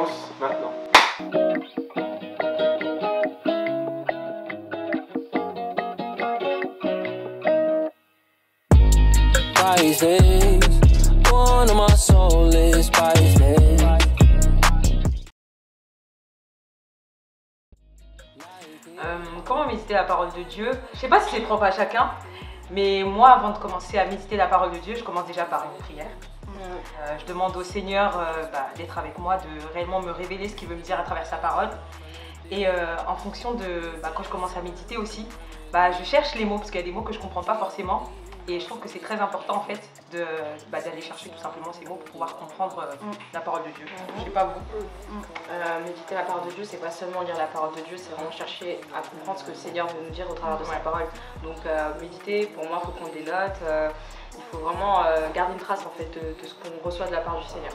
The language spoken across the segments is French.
commence maintenant. Comment méditer la parole de Dieu? Je sais pas si c'est propre à chacun, mais moi, avant de commencer à méditer la parole de Dieu, je commence déjà par une prière. Je demande au Seigneur d'être avec moi, de réellement me révéler ce qu'il veut me dire à travers sa parole. Et en fonction de quand je commence à méditer aussi, je cherche les mots, parce qu'il y a des mots que je ne comprends pas forcément. Et je trouve que c'est très important en fait d'aller chercher tout simplement ces mots pour pouvoir comprendre la parole de Dieu. Je sais pas vous. Méditer la parole de Dieu, c'est pas seulement lire la parole de Dieu, c'est vraiment chercher à comprendre ce que le Seigneur veut nous dire au travers de sa parole. Donc méditer, pour moi, il faut prendre des notes, il faut vraiment garder une trace en fait de ce qu'on reçoit de la part du Seigneur.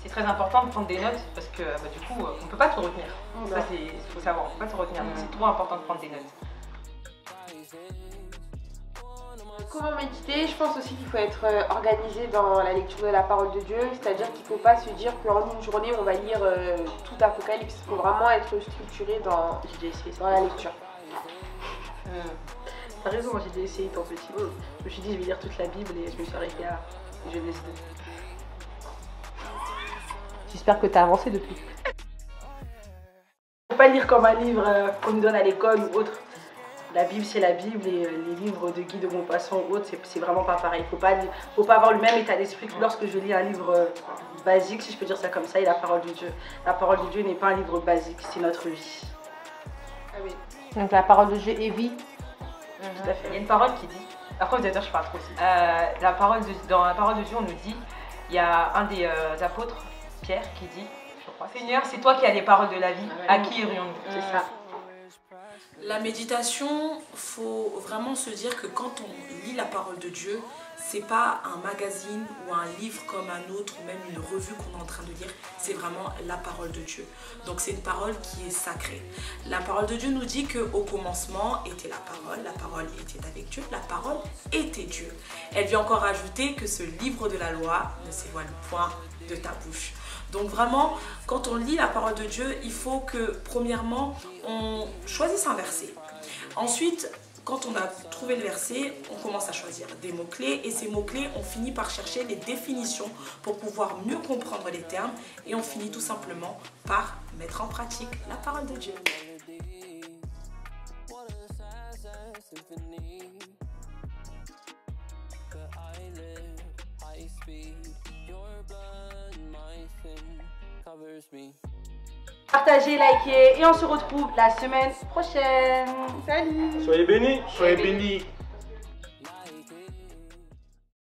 C'est très important de prendre des notes parce que du coup, on ne peut pas tout retenir. Ça, il faut savoir, on ne peut pas tout retenir, donc c'est trop important de prendre des notes. Comment méditer? Je pense aussi qu'il faut être organisé dans la lecture de la parole de Dieu, c'est-à-dire qu'il ne faut pas se dire qu'en une journée on va lire tout Apocalypse. Il faut vraiment être structuré dans la lecture. T'as raison, moi j'ai déjà essayé étant petit. Je me suis dit je vais lire toute la Bible et je me suis arrêtée à Genèse 2. J'espère que t'as avancé depuis. Faut pas lire comme un livre qu'on nous donne à l'école ou autre. La Bible c'est la Bible et les livres de Guy de Maupassant ou autres, c'est vraiment pas pareil. Faut pas avoir le même état d'esprit que lorsque je lis un livre basique, si je peux dire ça comme ça, et la parole de Dieu. La parole de Dieu n'est pas un livre basique, c'est notre vie. Ah oui. Donc la parole de Dieu est vie. Tout à fait. Il y a une parole qui dit, après vous allez dire je parle trop aussi. Dans la parole de Dieu on nous dit, il y a un des apôtres, Pierre, qui dit, je crois, Seigneur c'est toi qui as les paroles de la vie, à qui irions-nous? C'est ça. La méditation, faut vraiment se dire que quand on lit la parole de Dieu, c'est pas un magazine ou un livre comme un autre ou même une revue qu'on est en train de lire, c'est vraiment la parole de Dieu. Donc c'est une parole qui est sacrée. La parole de Dieu nous dit qu'au commencement était la parole était avec Dieu, la parole était Dieu. Elle vient encore ajouter que ce livre de la loi ne s'éloigne point de ta bouche. Donc vraiment, quand on lit la parole de Dieu, il faut que premièrement, on choisisse un verset. Ensuite, quand on a trouvé le verset, on commence à choisir des mots-clés et ces mots-clés, on finit par chercher les définitions pour pouvoir mieux comprendre les termes et on finit tout simplement par mettre en pratique la parole de Dieu. Partagez, likez et on se retrouve la semaine prochaine. Salut! Soyez bénis, soyez bénis.